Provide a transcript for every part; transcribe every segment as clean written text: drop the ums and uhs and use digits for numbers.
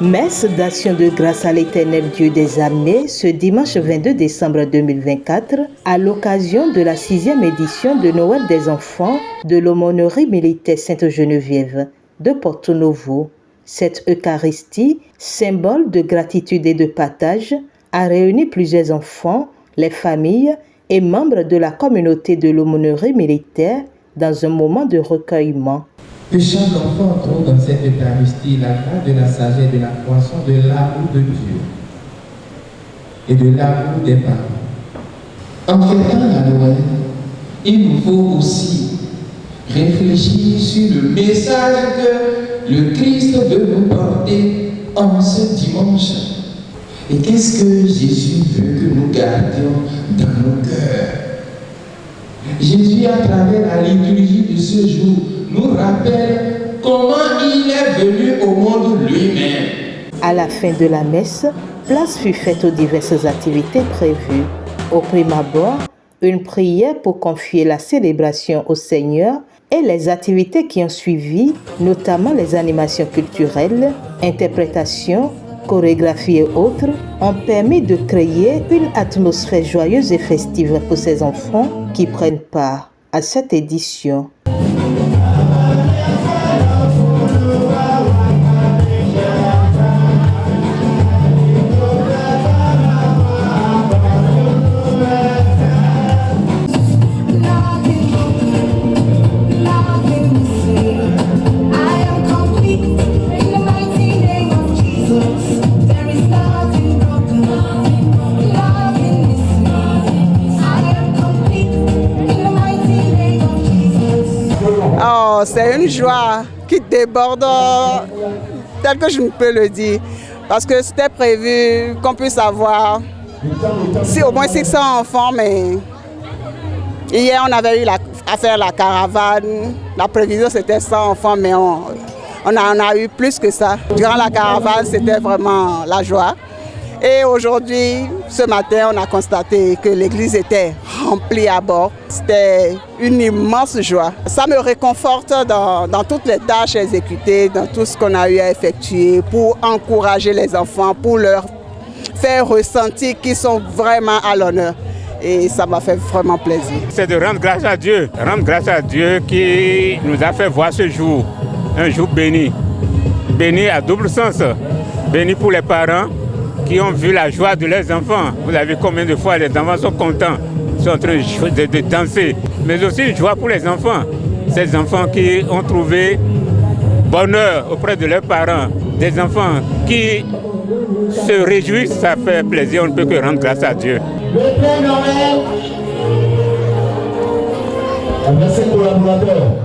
Messe d'action de grâce à l'Éternel Dieu des armées ce dimanche 22 décembre 2024 à l'occasion de la 6e édition de Noël des enfants de l'aumônerie militaire Sainte-Geneviève de Porto Novo. Cette Eucharistie, symbole de gratitude et de partage, a réuni plusieurs enfants, les familles et membres de la communauté de l'aumônerie militaire dans un moment de recueillement. Que chaque enfant trouve dans cette Eucharistie la grâce de la sagesse, de la croissance, de l'amour de Dieu et de l'amour des parents. En fêtant la Noël, il nous faut aussi réfléchir sur le message que le Christ veut nous porter en ce dimanche. Et qu'est-ce que Jésus veut que nous gardions dans nos cœurs? Jésus, à travers la liturgie de ce jour, nous rappelle comment il est venu au monde lui-même. À la fin de la messe, place fut faite aux diverses activités prévues. Au prime abord, une prière pour confier la célébration au Seigneur et les activités qui ont suivi, notamment les animations culturelles, interprétations, chorégraphies et autres, ont permis de créer une atmosphère joyeuse et festive pour ces enfants qui prennent part à cette édition. C'est une joie qui déborde tel que je ne peux le dire. Parce que c'était prévu qu'on puisse avoir au moins 600 enfants, mais hier on avait eu à faire la caravane. La prévision c'était 100 enfants, mais on en a eu plus que ça. Durant la caravane, c'était vraiment la joie. Et aujourd'hui, ce matin, on a constaté que l'église était remplie à bord. C'était une immense joie. Ça me réconforte dans toutes les tâches exécutées, dans tout ce qu'on a eu à effectuer pour encourager les enfants, pour leur faire ressentir qu'ils sont vraiment à l'honneur. Et ça m'a fait vraiment plaisir. C'est de rendre grâce à Dieu qui nous a fait voir ce jour, un jour béni. Béni à double sens, béni pour les parents qui ont vu la joie de leurs enfants. Vous avez vu combien de fois les enfants sont contents, sont en train de danser. Mais aussi une joie pour les enfants. Ces enfants qui ont trouvé bonheur auprès de leurs parents. Des enfants qui se réjouissent, ça fait plaisir, on ne peut que rendre grâce à Dieu. Le Père Noël, avec ses collaborateurs.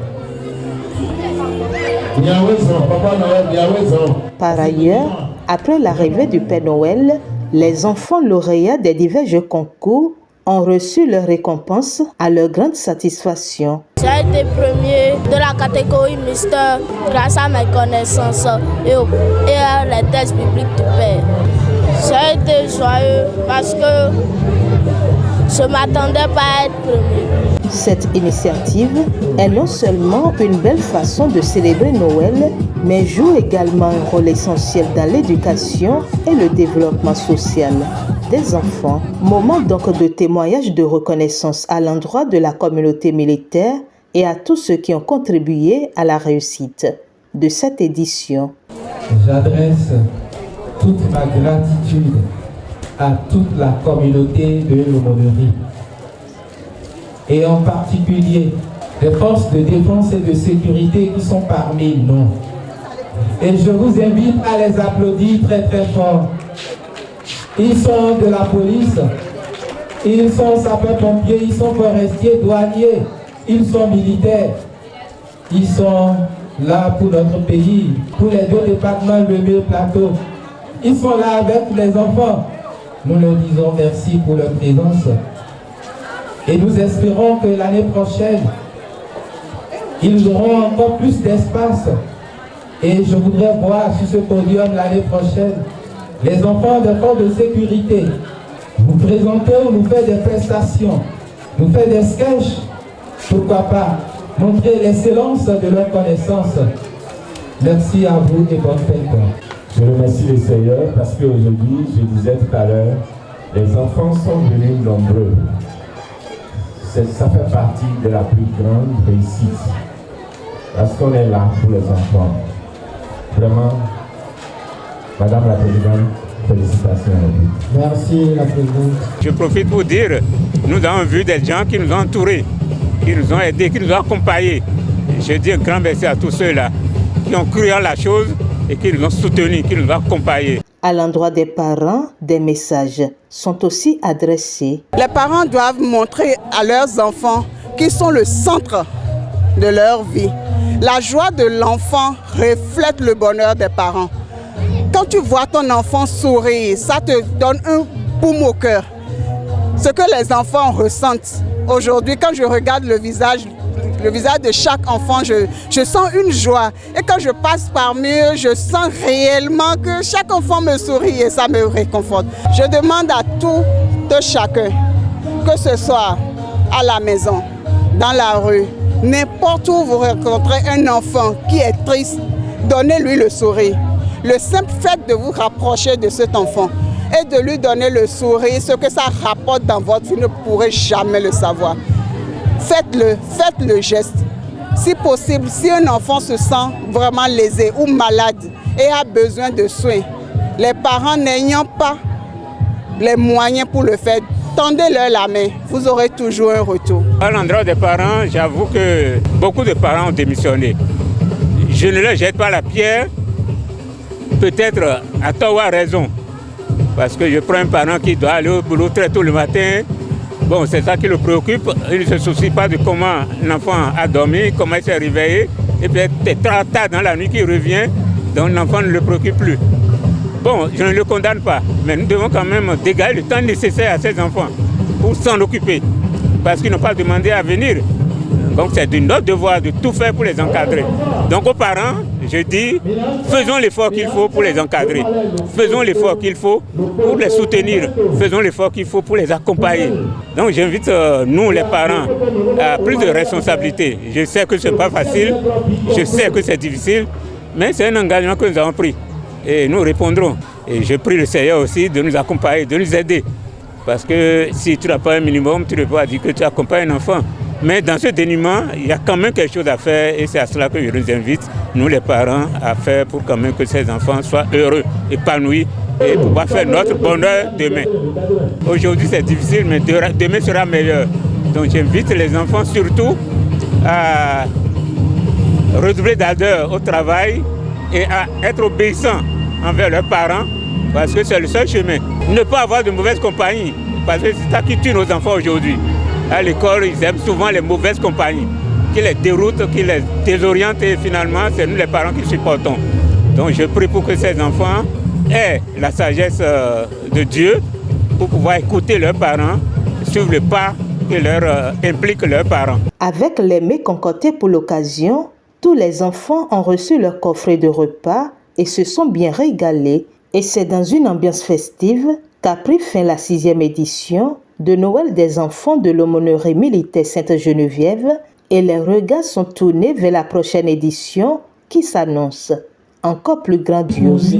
Par ailleurs, après l'arrivée du Père Noël, les enfants lauréats des divers jeux concours ont reçu leur récompense à leur grande satisfaction. J'ai été premier de la catégorie Mister grâce à mes connaissances et à les tests bibliques du Père. J'ai été joyeux parce que je ne m'attendais pas à être premier. Cette initiative est non seulement une belle façon de célébrer Noël, mais joue également un rôle essentiel dans l'éducation et le développement social des enfants. Moment donc de témoignage de reconnaissance à l'endroit de la communauté militaire et à tous ceux qui ont contribué à la réussite de cette édition. J'adresse toute ma gratitude à toute la communauté de l'aumônerie et en particulier les forces de défense et de sécurité qui sont parmi nous. Et je vous invite à les applaudir très très fort. Ils sont de la police, ils sont sapeurs-pompiers, ils sont forestiers, douaniers, ils sont militaires. Ils sont là pour notre pays, pour les deux départements, le Mille-Plateau. Ils sont là avec les enfants. Nous leur disons merci pour leur présence. Et nous espérons que l'année prochaine, ils auront encore plus d'espace. Et je voudrais voir sur ce podium l'année prochaine les enfants des forces de sécurité nous présenter ou nous faire des prestations, nous faire des sketchs pourquoi pas, montrer l'excellence de leur connaissance. Merci à vous et bonne fête. Je remercie le Seigneur parce qu'aujourd'hui, je disais tout à l'heure, les enfants sont venus nombreux. Ça fait partie de la plus grande réussite. Parce qu'on est là pour les enfants. Vraiment, Madame la Présidente, félicitations à vous. Merci la Présidente. Je profite pour dire, nous avons vu des gens qui nous ont entourés, qui nous ont aidés, qui nous ont accompagnés. Je dis un grand merci à tous ceux-là qui ont cru en la chose et qui nous ont soutenus, qui nous ont accompagnés. À l'endroit des parents, des messages sont aussi adressés. Les parents doivent montrer à leurs enfants qu'ils sont le centre de leur vie. La joie de l'enfant reflète le bonheur des parents. Quand tu vois ton enfant sourire, ça te donne un baume au cœur. Ce que les enfants ressentent. Aujourd'hui, quand je regarde le visage de chaque enfant, je sens une joie. Et quand je passe parmi eux, je sens réellement que chaque enfant me sourit et ça me réconforte. Je demande à tout chacun, que ce soit à la maison, dans la rue, n'importe où vous rencontrez un enfant qui est triste, donnez-lui le sourire. Le simple fait de vous rapprocher de cet enfant et de lui donner le sourire, ce que ça rapporte dans votre vie, ne pourrez jamais le savoir. Faites le geste. Si possible, si un enfant se sent vraiment lésé ou malade et a besoin de soins, les parents n'ayant pas les moyens pour le faire, tendez-leur la main, vous aurez toujours un retour. À l'endroit des parents, j'avoue que beaucoup de parents ont démissionné. Je ne leur jette pas la pierre, peut-être à tort ou à raison. Parce que je prends un parent qui doit aller au boulot très tôt le matin. Bon, c'est ça qui le préoccupe. Il ne se soucie pas de comment l'enfant a dormi, comment il s'est réveillé. Et puis, c'est très tard dans la nuit qu'il revient, donc l'enfant ne le préoccupe plus. Bon, je ne le condamne pas, mais nous devons quand même dégager le temps nécessaire à ces enfants pour s'en occuper. Parce qu'ils n'ont pas demandé à venir. Donc c'est de notre devoir de tout faire pour les encadrer. Donc aux parents, je dis, faisons l'effort qu'il faut pour les encadrer. Faisons l'effort qu'il faut pour les soutenir. Faisons l'effort qu'il faut pour les accompagner. Donc j'invite nous les parents à plus de responsabilité. Je sais que ce n'est pas facile, je sais que c'est difficile, mais c'est un engagement que nous avons pris. Et nous répondrons. Et je prie le Seigneur aussi de nous accompagner, de nous aider. Parce que si tu n'as pas un minimum, tu ne peux pas dire que tu accompagnes un enfant. Mais dans ce dénuement, il y a quand même quelque chose à faire et c'est à cela que je nous invite, nous les parents, à faire pour quand même que ces enfants soient heureux, épanouis et pouvoir faire notre bonheur demain. Aujourd'hui c'est difficile, mais demain sera meilleur. Donc j'invite les enfants surtout à redoubler d'ardeur au travail et à être obéissants envers leurs parents parce que c'est le seul chemin. Ne pas avoir de mauvaise compagnie parce que c'est ça qui tue nos enfants aujourd'hui. À l'école, ils aiment souvent les mauvaises compagnies, qui les déroutent, qui les désorientent et finalement, c'est nous les parents qui supportons. Donc je prie pour que ces enfants aient la sagesse de Dieu pour pouvoir écouter leurs parents, suivre le pas que leur implique leurs parents. Avec les mets concoctés pour l'occasion, tous les enfants ont reçu leur coffret de repas et se sont bien régalés. Et c'est dans une ambiance festive qu'a pris fin la 6e édition de Noël des enfants de l'aumônerie militaire Sainte-Geneviève et les regards sont tournés vers la prochaine édition qui s'annonce encore plus grandiose.